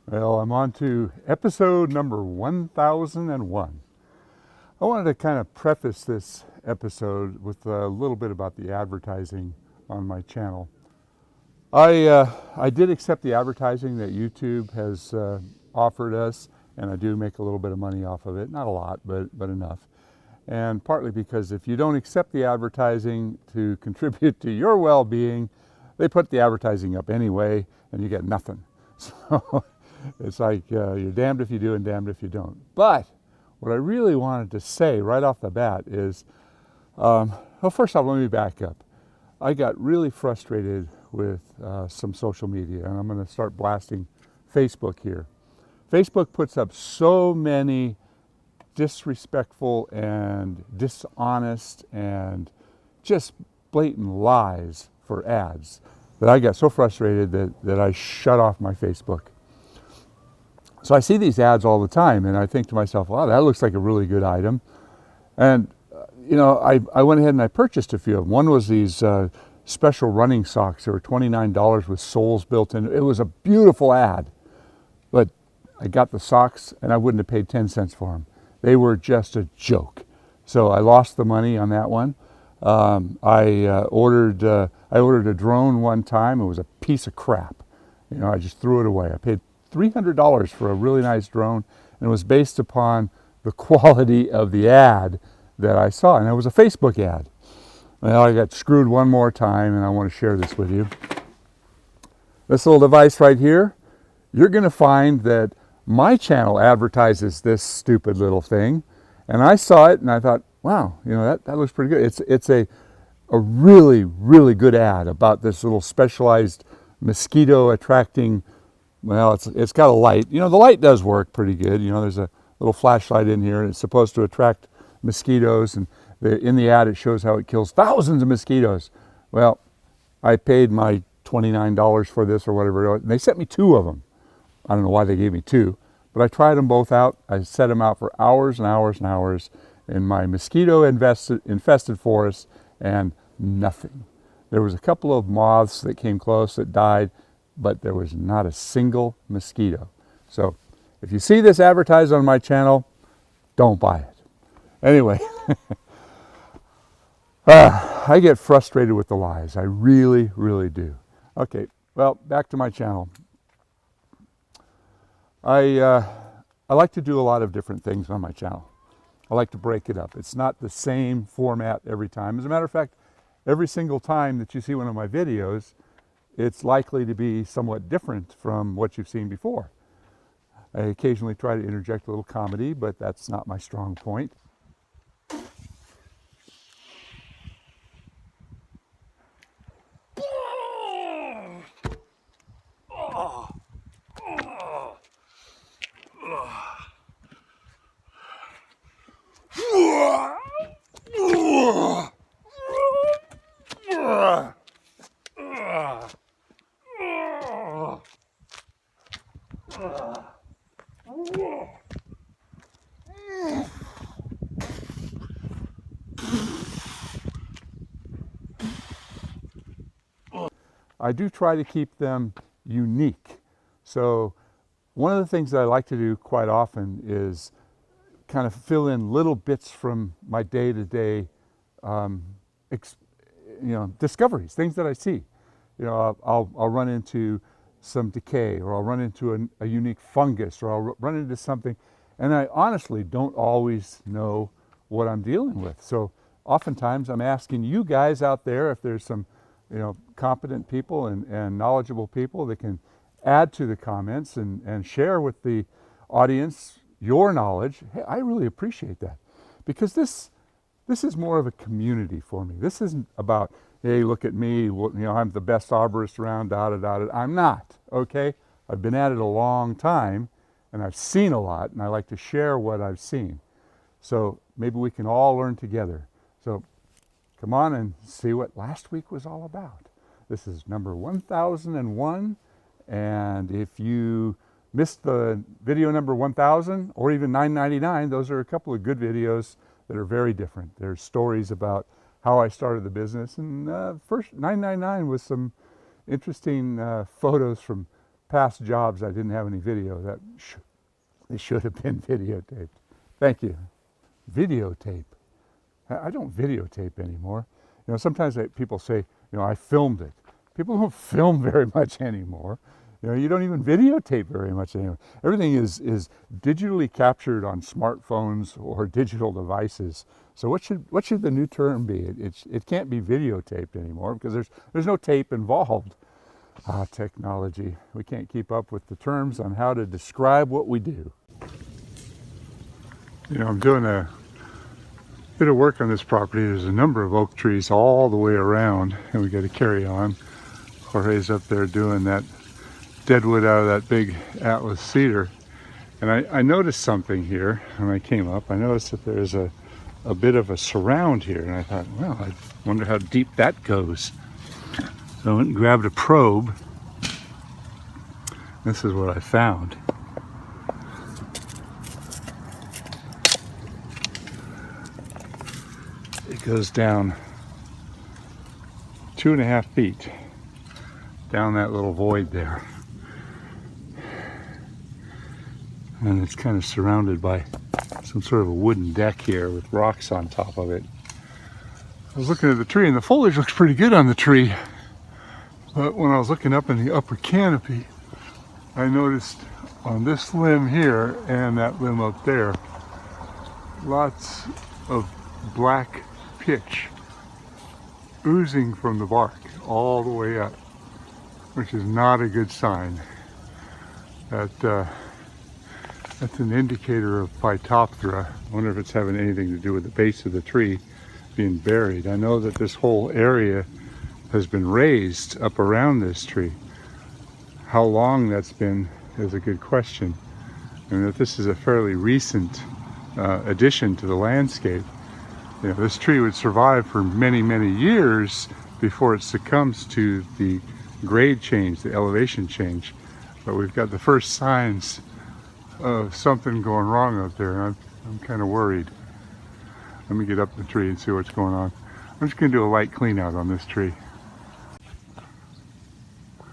Well, I'm on to episode number 1001. I wanted to kind of preface this episode with a little bit about the advertising on my channel. I did accept the advertising that YouTube has offered us, and I do make a little bit of money off of it. Not a lot, but enough. And partly because if you don't accept the advertising to contribute to your well-being, they put the advertising up anyway, and you get nothing. So it's like you're damned if you do and damned if you don't. But what I really wanted to say right off the bat is, well, first off, let me back up. I got really frustrated with some social media, and I'm going to start blasting Facebook here. Facebook puts up so many disrespectful and dishonest and just blatant lies for ads that I got so frustrated that I shut off my Facebook. So I see these ads all the time, and I think to myself, wow, that looks like a really good item. And, I went ahead and I purchased a few of them. One was these special running socks. They were $29 with soles built in. It was a beautiful ad, but I got the socks, and I wouldn't have paid 10 cents for them. They were just a joke. So I lost the money on that one. I ordered a drone one time. It was a piece of crap. I just threw it away. I paid $300 for a really nice drone, and it was based upon the quality of the ad that I saw, and it was a Facebook ad. Well, I got screwed one more time, and I want to share this with you. This little device right here, you're going to find that my channel advertises this stupid little thing, and I saw it, and I thought, wow, that looks pretty good. It's a really, really good ad about this little specialized mosquito attracting. Well, it's got a light. The light does work pretty good. There's a little flashlight in here, and it's supposed to attract mosquitoes. And in the ad, it shows how it kills thousands of mosquitoes. Well, I paid my $29 for this or whatever it was, and they sent me two of them. I don't know why they gave me two, but I tried them both out. I set them out for hours and hours and hours in my mosquito-infested forest, and nothing. There was a couple of moths that came close that died, but there was not a single mosquito. So if you see this advertised on my channel, don't buy it. Anyway, I get frustrated with the lies. I really, really do. Okay, well, back to my channel. I like to do a lot of different things on my channel. I like to break it up. It's not the same format every time. As a matter of fact, every single time that you see one of my videos, it's likely to be somewhat different from what you've seen before. I occasionally try to interject a little comedy, but that's not my strong point. I do try to keep them unique. So one of the things that I like to do quite often is kind of fill in little bits from my day-to-day discoveries, things that I see. I'll run into some decay, or I'll run into a unique fungus, or I'll run into something, and I honestly don't always know what I'm dealing with. So oftentimes I'm asking you guys out there if there's some competent people and knowledgeable people that can add to the comments and share with the audience your knowledge. Hey, I really appreciate that, because this is more of a community for me. This isn't about, hey, look at me, I'm the best arborist around, da-da-da-da. I'm not, okay? I've been at it a long time, and I've seen a lot, and I like to share what I've seen. So maybe we can all learn together. So come on and see what last week was all about. This is number 1001, and if you missed the video number 1000 or even 999, those are a couple of good videos that are very different. There's stories about how I started the business, and first 999 was some interesting photos from past jobs I didn't have any video. They should have been videotaped. Thank you. Videotape. I don't videotape anymore. You know, sometimes people say, you know, I filmed it. People don't film very much anymore. You know, you don't even videotape very much anymore. Everything is digitally captured on smartphones or digital devices. So what should the new term be? It can't be videotaped anymore because there's no tape involved. Technology. We can't keep up with the terms on how to describe what we do. You know, I'm doing a bit of work on this property. There's a number of oak trees all the way around, and we got to carry on. Jorge's up there doing that deadwood out of that big Atlas cedar. And I noticed something here when I came up. I noticed that there's a bit of a surround here, and I thought, well, I wonder how deep that goes. So I went and grabbed a probe. This is what I found. It goes down 2.5 feet down that little void there. And it's kind of surrounded by some sort of a wooden deck here with rocks on top of it. I was looking at the tree, and the foliage looks pretty good on the tree. But when I was looking up in the upper canopy, I noticed on this limb here and that limb up there, lots of black pitch oozing from the bark all the way up, which is not a good sign. That's an indicator of Phytophthora. I wonder if it's having anything to do with the base of the tree being buried. I know that this whole area has been raised up around this tree. How long that's been is a good question. And that this is a fairly recent addition to the landscape. You know, this tree would survive for many, many years before it succumbs to the grade change, the elevation change. But we've got the first signs of something going wrong out there. I'm kind of worried. Let me get up the tree and see what's going on. I'm just going to do a light clean out on this tree.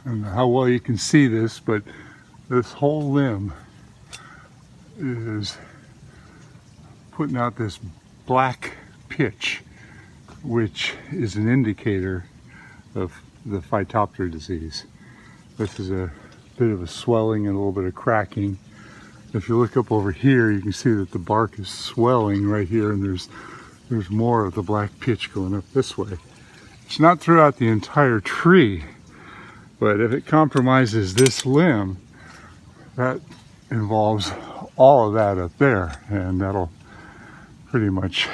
I don't know how well you can see this, but this whole limb is putting out this black pitch, which is an indicator of the Phytophthora disease. This is a bit of a swelling and a little bit of cracking. If you look up over here, you can see that the bark is swelling right here, and there's more of the black pitch going up this way. It's not throughout the entire tree, but if it compromises this limb, that involves all of that up there, and that'll pretty much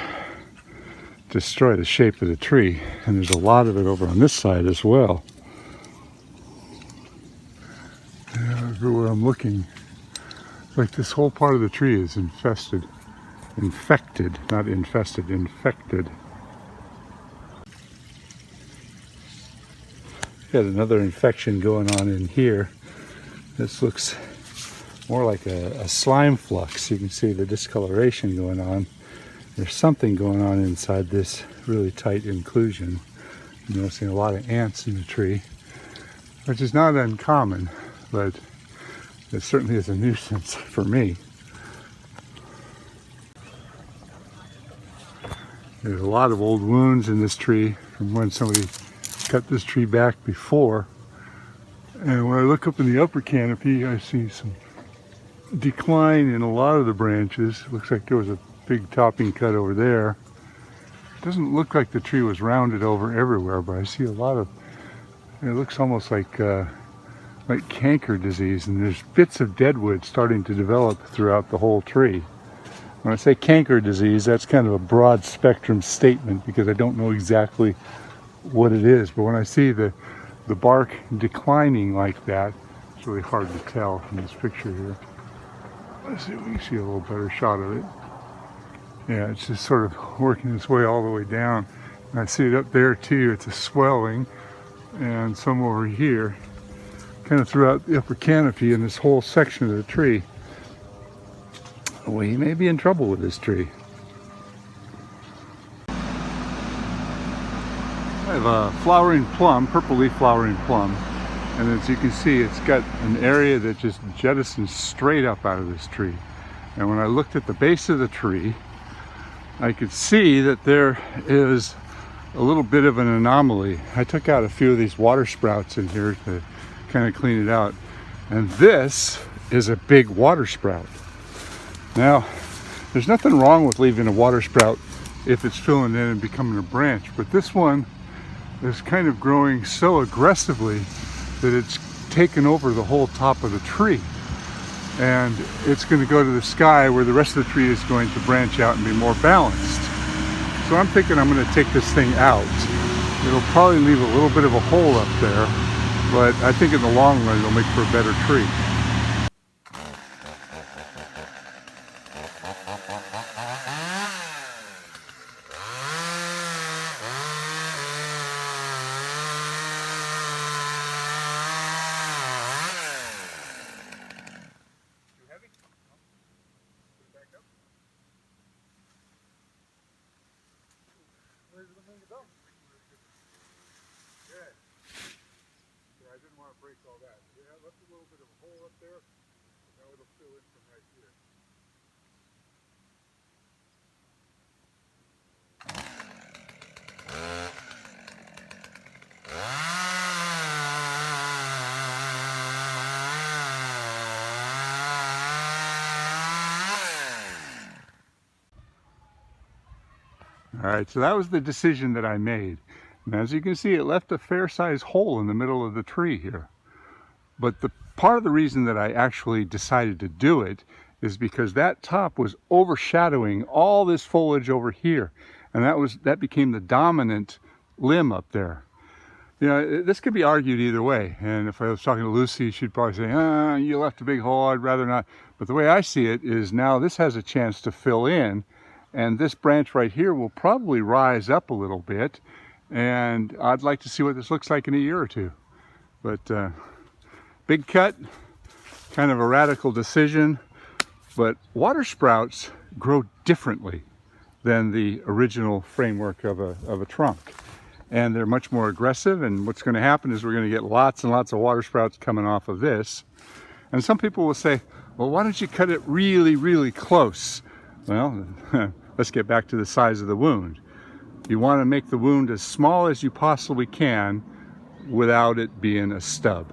destroy the shape of the tree. And there's a lot of it over on this side as well. Everywhere I'm looking, like this whole part of the tree is infested. Infected, not infested, infected. Got another infection going on in here. This looks more like a slime flux. You can see the discoloration going on. There's something going on inside this really tight inclusion. I'm noticing a lot of ants in the tree, which is not uncommon, but it certainly is a nuisance for me. There's a lot of old wounds in this tree from when somebody cut this tree back before. And when I look up in the upper canopy, I see some decline in a lot of the branches. Looks like there was a big topping cut over there. It doesn't look like the tree was rounded over everywhere, but I see a lot of, it looks almost like canker disease, and there's bits of deadwood starting to develop throughout the whole tree. When I say canker disease, that's kind of a broad spectrum statement because I don't know exactly what it is, but when I see the bark declining like that, it's really hard to tell from this picture here. Let's see if we can see a little better shot of it. Yeah, it's just sort of working its way all the way down. And I see it up there too. It's a swelling, and some over here, kind of throughout the upper canopy in this whole section of the tree. We may be in trouble with this tree. I have a flowering plum, purple leaf flowering plum, And as you can see, it's got an area that just jettisons straight up out of this tree. And when I looked at the base of the tree, I could see that there is a little bit of an anomaly. I took out a few of these water sprouts in here to kind of clean it out. And this is a big water sprout. Now, there's nothing wrong with leaving a water sprout if it's filling in and becoming a branch, but this one is kind of growing so aggressively that it's taken over the whole top of the tree. And it's going to go to the sky where the rest of the tree is going to branch out and be more balanced. So I'm thinking I'm going to take this thing out. It'll probably leave a little bit of a hole up there, but I think in the long run it'll make for a better tree. I didn't want to break all that. Yeah, I left a little bit of a hole up there, and now it'll fill in from right here. All right, so that was the decision that I made. And as you can see, it left a fair-sized hole in the middle of the tree here. But the part of the reason that I actually decided to do it is because that top was overshadowing all this foliage over here. And that became the dominant limb up there. You know, this could be argued either way. And if I was talking to Lucy, she'd probably say, you left a big hole, I'd rather not. But the way I see it is now this has a chance to fill in. And this branch right here will probably rise up a little bit. And I'd like to see what this looks like in a year or two. But big cut, kind of a radical decision. But water sprouts grow differently than the original framework of a trunk. And they're much more aggressive. And what's going to happen is we're going to get lots and lots of water sprouts coming off of this. And some people will say, well, why don't you cut it really, really close? Well, let's get back to the size of the wound. You want to make the wound as small as you possibly can without it being a stub.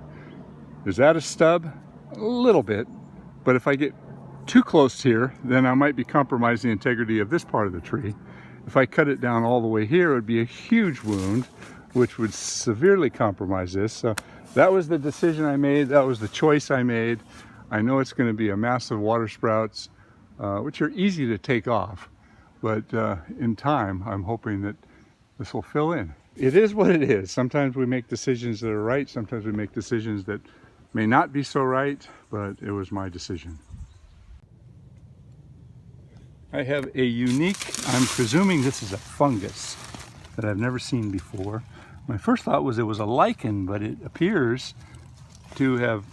Is that a stub? A little bit. But if I get too close here, then I might be compromising the integrity of this part of the tree. If I cut it down all the way here, it would be a huge wound, which would severely compromise this. So that was the decision I made. That was the choice I made. I know it's going to be a massive water sprouts, which are easy to take off. But in time, I'm hoping that this will fill in. It is what it is. Sometimes we make decisions that are right. Sometimes we make decisions that may not be so right, but it was my decision. I have a unique, I'm presuming this is a fungus that I've never seen before. My first thought was it was a lichen, but it appears to have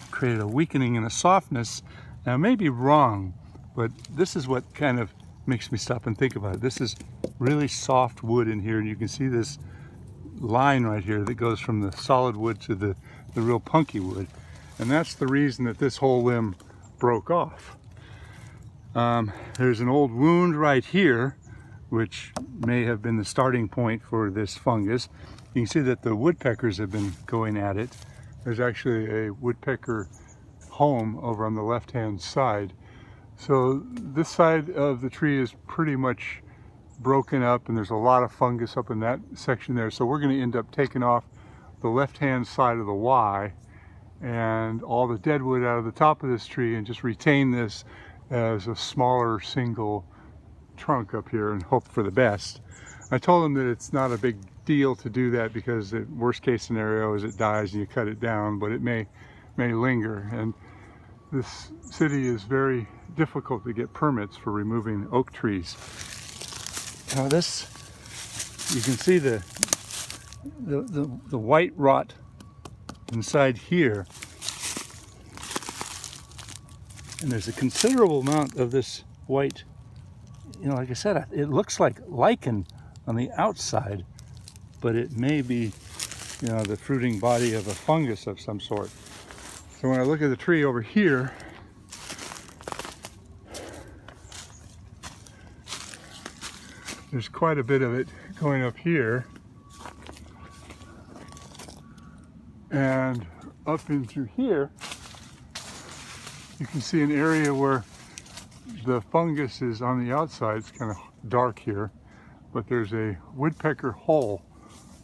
created a weakening and a softness. Now, I may be wrong, but this is what kind of makes me stop and think about it. This is really soft wood in here, and you can see this line right here that goes from the solid wood to the real punky wood. And that's the reason that this whole limb broke off. There's an old wound right here, which may have been the starting point for this fungus. You can see that the woodpeckers have been going at it. There's actually a woodpecker home over on the left-hand side. So this side of the tree is pretty much broken up, and there's a lot of fungus up in that section there. So we're going to end up taking off the left-hand side of the Y and all the dead wood out of the top of this tree and just retain this as a smaller single trunk up here and hope for the best. I told them that it's not a big deal to do that because the worst case scenario is it dies and you cut it down, but it may linger. And this city is very difficult to get permits for removing oak trees. Now this, you can see the white rot inside here, and there's a considerable amount of this white, you know, like I said, it looks like lichen on the outside, but it may be you know, the fruiting body of a fungus of some sort. So when I look at the tree over here, there's quite a bit of it going up here and up in through here. You can see an area where the fungus is on the outside. It's kind of dark here, but there's a woodpecker hole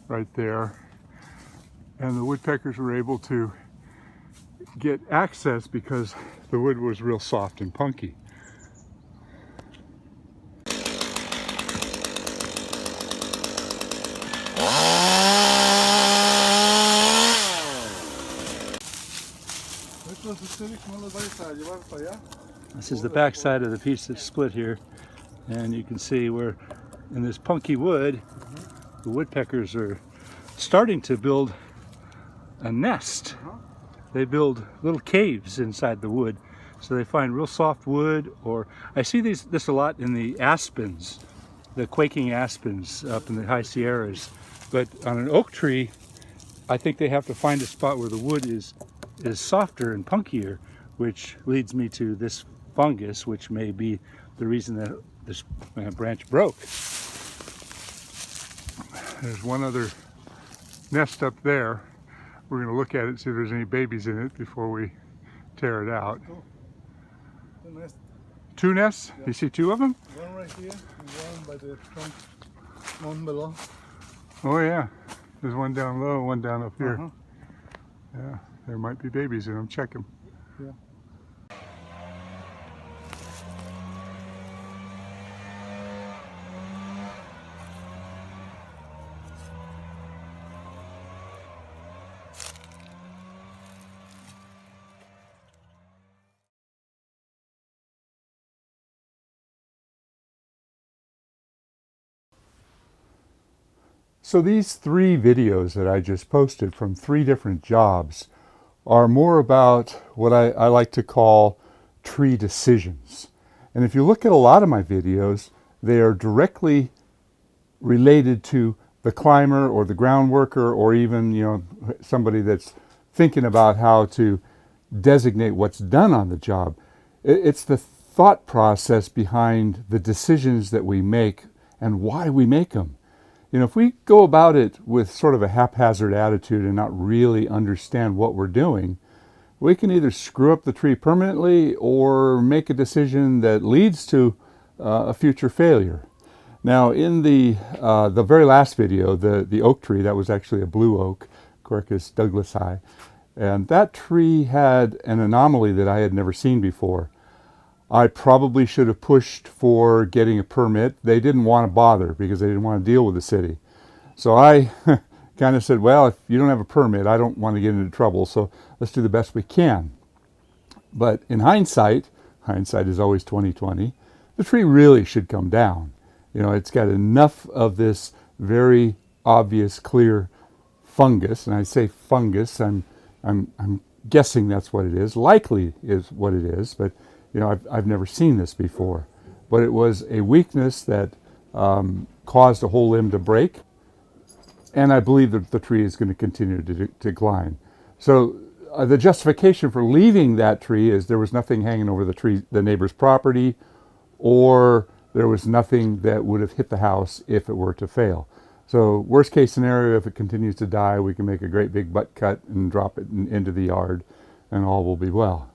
right there, and the woodpeckers were able to get access because the wood was real soft and punky. This is the back side of the piece that's split here, and you can see where in this punky wood, the woodpeckers are starting to build a nest. They build little caves inside the wood, so they find real soft wood. Or I see this a lot in the aspens, the quaking aspens up in the high Sierras. But on an oak tree, I think they have to find a spot where the wood is softer and punkier, which leads me to this fungus, which may be the reason that this branch broke. There's one other nest up there. We're going to look at it and see if there's any babies in it before we tear it out. Two nests? Yeah. You see two of them? One right here and one by the trunk, one below. Oh yeah, there's one down low, one down up here. Yeah, there might be babies in them. Check them. Yeah. So these 3 videos that I just posted from 3 different jobs are more about what I like to call tree decisions. And if you look at a lot of my videos, they are directly related to the climber or the ground worker, or even, you know, somebody that's thinking about how to designate what's done on the job. It's the thought process behind the decisions that we make and why we make them. You know, if we go about it with sort of a haphazard attitude and not really understand what we're doing, we can either screw up the tree permanently or make a decision that leads to a future failure. Now, in the very last video, the oak tree, that was actually a blue oak, Quercus douglasii, and that tree had an anomaly that I had never seen before. I probably should have pushed for getting a permit. They didn't want to bother because they didn't want to deal with the city. So I kind of said, well, if you don't have a permit, I don't want to get into trouble, so let's do the best we can. But in hindsight is always 20/20, the tree really should come down. You know, it's got enough of this very obvious, clear fungus, and I say fungus, I'm guessing that's what it is. Likely is what it is, but you know, I've never seen this before. But it was a weakness that caused a whole limb to break, and I believe that the tree is going to continue to decline. So the justification for leaving that tree is there was nothing hanging over the neighbor's property, or there was nothing that would have hit the house if it were to fail. So worst case scenario, if it continues to die, we can make a great big butt cut and drop it into the yard, and all will be well.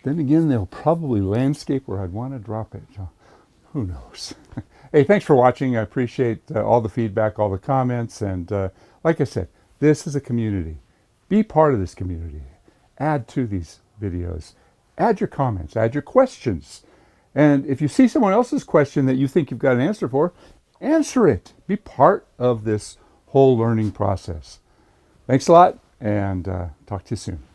Then again, they'll probably landscape where I'd want to drop it. So who knows? Hey, thanks for watching. I appreciate all the feedback, all the comments. And like I said, this is a community. Be part of this community. Add to these videos. Add your comments. Add your questions. And if you see someone else's question that you think you've got an answer for, answer it. Be part of this whole learning process. Thanks a lot, and talk to you soon.